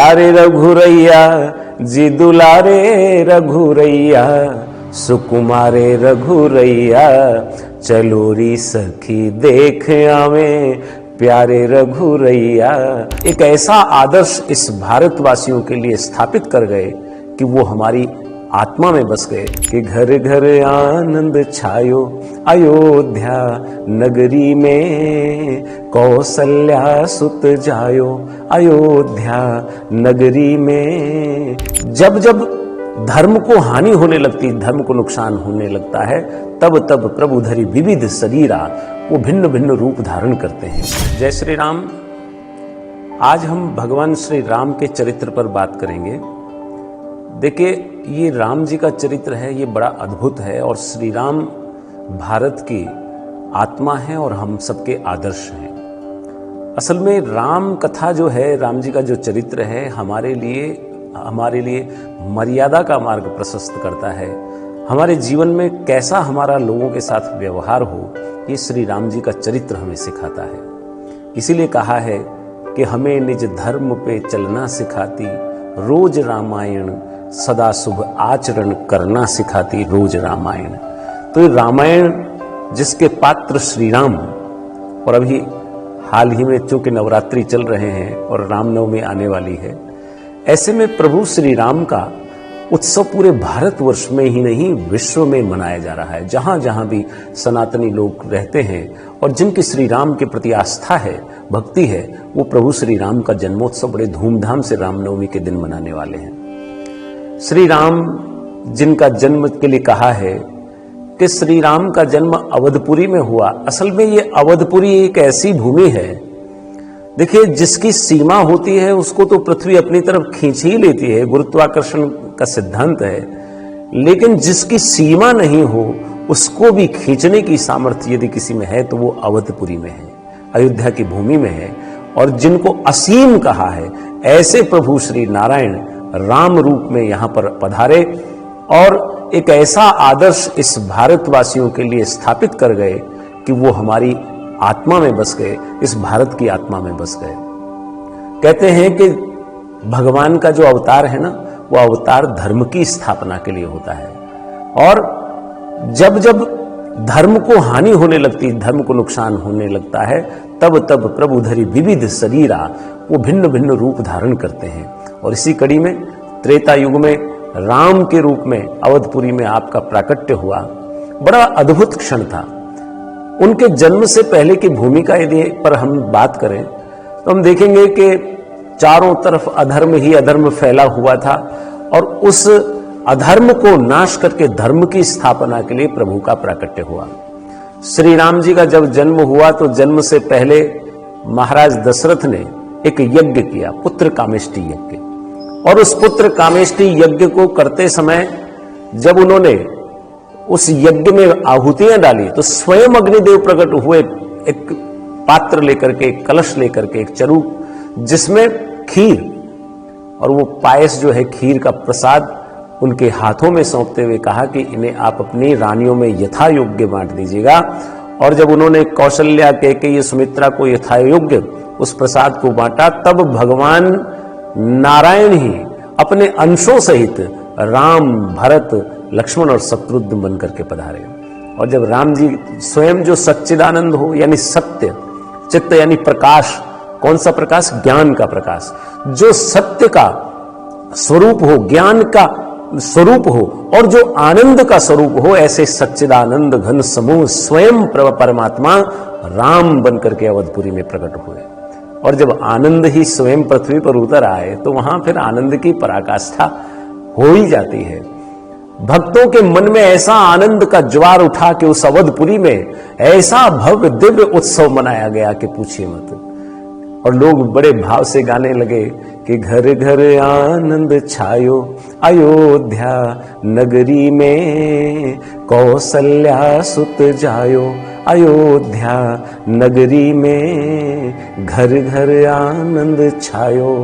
प्यारे रघुरैया जी दुलारे रघुरैया, सुकुमारे रघुरैया चलोरी सखी देख आवे प्यारे रघुरैया। एक ऐसा आदर्श इस भारतवासियों के लिए स्थापित कर गए कि वो हमारी आत्मा में बस गए कि घर घर आनंद छायो अयोध्या नगरी में, कौशल्या सुत जायो अयोध्या नगरी में। जब जब धर्म को हानि होने लगती, धर्म को नुकसान होने लगता है, तब तब प्रभु धरि विविध शरीरा, वो भिन्न भिन्न रूप धारण करते हैं। जय श्री राम। आज हम भगवान श्री राम के चरित्र पर बात करेंगे। देखिए, ये राम जी का चरित्र है, ये बड़ा अद्भुत है और श्री राम भारत की आत्मा है और हम सबके आदर्श हैं। असल में राम कथा जो है, राम जी का जो चरित्र है, हमारे लिए मर्यादा का मार्ग प्रशस्त करता है। हमारे जीवन में कैसा हमारा लोगों के साथ व्यवहार हो, ये श्री राम जी का चरित्र हमें सिखाता है। इसीलिए कहा है कि हमें निज धर्म पे चलना सिखाती रोज रामायण, सदा शुभ आचरण करना सिखाती रोज रामायण। तो ये रामायण जिसके पात्र श्री राम, और अभी हाल ही में चूंकि नवरात्रि चल रहे हैं और रामनवमी आने वाली है, ऐसे में प्रभु श्री राम का उत्सव पूरे भारतवर्ष में ही नहीं विश्व में मनाया जा रहा है। जहां जहां भी सनातनी लोग रहते हैं और जिनकी श्री राम के प्रति आस्था है, भक्ति है, वो प्रभु श्री राम का जन्मोत्सव बड़े धूमधाम से रामनवमी के दिन मनाने वाले हैं। श्री राम जिनका जन्म के लिए कहा है कि श्री राम का जन्म अवधपुरी में हुआ। असल में ये अवधपुरी एक ऐसी भूमि है, देखिए, जिसकी सीमा होती है उसको तो पृथ्वी अपनी तरफ खींच ही लेती है, गुरुत्वाकर्षण का सिद्धांत है। लेकिन जिसकी सीमा नहीं हो उसको भी खींचने की सामर्थ्य यदि किसी में है तो वो अवधपुरी में है, अयोध्या की भूमि में है। और जिनको असीम कहा है, ऐसे प्रभु श्री नारायण राम रूप में यहां पर पधारे और एक ऐसा आदर्श इस भारतवासियों के लिए स्थापित कर गए कि वो हमारी आत्मा में बस गए, इस भारत की आत्मा में बस गए। कहते हैं कि भगवान का जो अवतार है ना, वो अवतार धर्म की स्थापना के लिए होता है। और जब जब धर्म को हानि होने लगती, धर्म को नुकसान होने लगता है, तब तब प्रभु धरि विविध शरीरा, वो भिन्न भिन्न रूप धारण करते हैं। और इसी कड़ी में त्रेता युग में राम के रूप में अवधपुरी में आपका प्राकट्य हुआ। बड़ा अद्भुत क्षण था। उनके जन्म से पहले की भूमिका यदि पर हम बात करें तो हम देखेंगे कि चारों तरफ अधर्म ही अधर्म फैला हुआ था और उस अधर्म को नाश करके धर्म की स्थापना के लिए प्रभु का प्राकट्य हुआ। श्री राम जी का जब जन्म हुआ तो जन्म से पहले महाराज दशरथ ने एक यज्ञ किया, पुत्र कामेष्टि यज्ञ। और उस पुत्र कामेष्टि यज्ञ को करते समय जब उन्होंने उस यज्ञ में आहुतियां डाली तो स्वयं अग्निदेव प्रकट हुए, एक पात्र लेकर के, एक कलश लेकर के, एक चरूप जिसमें खीर और वो पायस जो है, खीर का प्रसाद उनके हाथों में सौंपते हुए कहा कि इन्हें आप अपनी रानियों में यथा योग्य बांट दीजिएगा। और जब उन्होंने कौशल्या के ये सुमित्रा को यथा योग्य उस प्रसाद को बांटा, तब भगवान नारायण ही अपने अंशों सहित राम, भरत, लक्ष्मण और शत्रुघ्न बनकर के पधारे। और जब राम जी स्वयं जो सच्चिदानंद हो, यानी सत्य चित्त, यानी प्रकाश, कौन सा प्रकाश? ज्ञान का प्रकाश, जो सत्य का स्वरूप हो, ज्ञान का स्वरूप हो और जो आनंद का स्वरूप हो, ऐसे सच्चिदानंद घन समूह स्वयं परमात्मा राम बनकर के अवधपुरी में प्रकट हुए। और जब आनंद ही स्वयं पृथ्वी पर उतर आए तो वहां फिर आनंद की पराकाष्ठा हो ही जाती है। भक्तों के मन में ऐसा आनंद का ज्वार उठा कि उस अवधपुरी में ऐसा भव्य दिव्य उत्सव मनाया गया कि पूछिए मत। और लोग बड़े भाव से गाने लगे कि घर घर आनंद छायो अयोध्या नगरी में, कौशल्या सुत जायो अयोध्या नगरी में, घर घर आनंद छायो।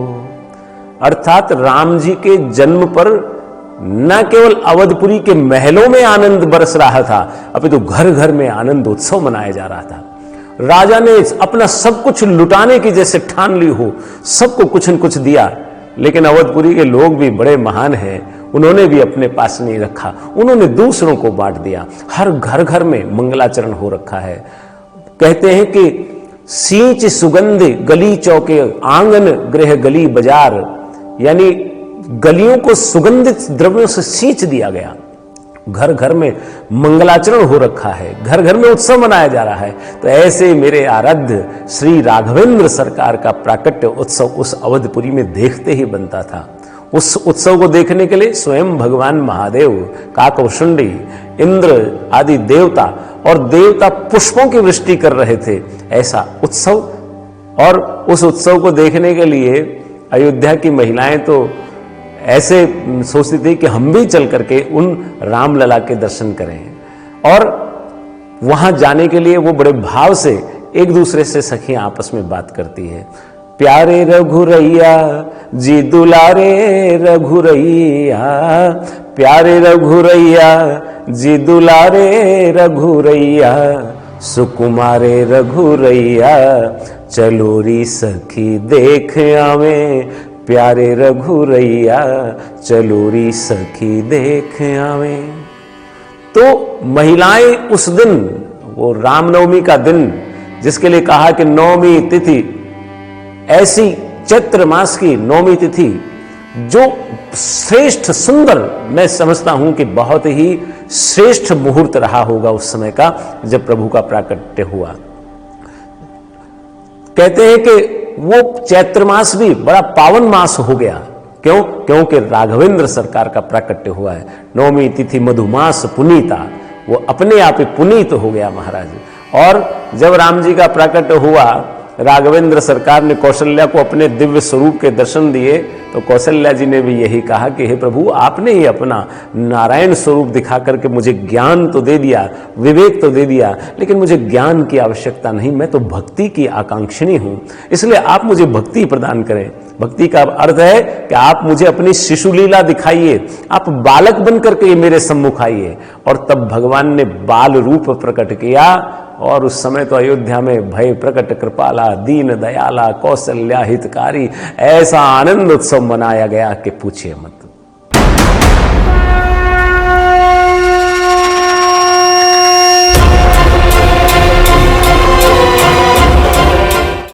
अर्थात राम जी के जन्म पर न केवल अवधपुरी के महलों में आनंद बरस रहा था, अपितु घर घर में आनंद उत्सव मनाया जा रहा था। राजा ने अपना सब कुछ लुटाने की जैसे ठान ली हो, सबको कुछ न कुछ दिया लेकिन अवधपुरी के लोग भी बड़े महान हैं, उन्होंने भी अपने पास नहीं रखा, उन्होंने दूसरों को बांट दिया। हर घर घर में मंगलाचरण हो रखा है। कहते हैं कि सींच सुगंध गली चौके आंगन गृह गली बाजार, यानी गलियों को सुगंधित द्रव्यों से सींच दिया गया। घर घर में मंगलाचरण हो रखा है, घर घर में उत्सव मनाया जा रहा है। तो ऐसे मेरे आराध्य श्री राघवेंद्र सरकार का प्राकट्य उत्सव उस अवधपुरी में देखते ही बनता था। उस उत्सव को देखने के लिए स्वयं भगवान महादेव, काकभुषुंडी, इंद्र आदि देवता और देवता पुष्पों की वृष्टि कर रहे थे। ऐसा उत्सव, और उस उत्सव को देखने के लिए अयोध्या की महिलाएं तो ऐसे सोचती थी कि हम भी चल करके उन रामलला के दर्शन करें, और वहां जाने के लिए वो बड़े भाव से एक दूसरे से सखियां आपस में बात करती है। प्यारे रघुरैया जी दुलारे रघुरैया, प्यारे रघुरैया जी दुलारे रघुरैया, सुकुमारे रघुरैया चलोरी सखी देख आवे, प्यारे रघुरैया चलोरी सखी देख आवे। तो महिलाएं उस दिन, वो रामनवमी का दिन जिसके लिए कहा कि नवमी तिथि, ऐसी चैत्र मास की नवमी तिथि जो श्रेष्ठ सुंदर, मैं समझता हूं कि बहुत ही श्रेष्ठ मुहूर्त रहा होगा उस समय का जब प्रभु का प्राकट्य हुआ। कहते हैं कि वो चैत्र मास भी बड़ा पावन मास हो गया। क्यों? क्योंकि राघवेंद्र सरकार का प्राकट्य हुआ है। नवमी तिथि मधुमास पुनीता, वो अपने आप ही पुनीत हो गया महाराज। और जब राम जी का प्राकट्य हुआ, राघवेंद्र सरकार ने कौशल्या को अपने दिव्य स्वरूप के दर्शन दिए, तो कौशल्या जी ने भी यही कहा कि हे प्रभु, आपने ही अपना नारायण स्वरूप दिखा करके मुझे ज्ञान तो दे दिया, विवेक तो दे दिया, लेकिन मुझे ज्ञान की आवश्यकता नहीं, मैं तो भक्ति की आकांक्षिणी हूं, इसलिए आप मुझे भक्ति प्रदान करें। भक्ति का अर्थ है कि आप मुझे अपनी शिशु लीला दिखाइए, आप बालक बन करके मेरे सम्मुख आइए। और तब भगवान ने बाल रूप प्रकट किया, और उस समय तो अयोध्या में भय प्रकट कृपाला, दीन दयाला, कौशल्या हितकारी, ऐसा आनंद उत्सव मनाया गया कि पूछिए मत।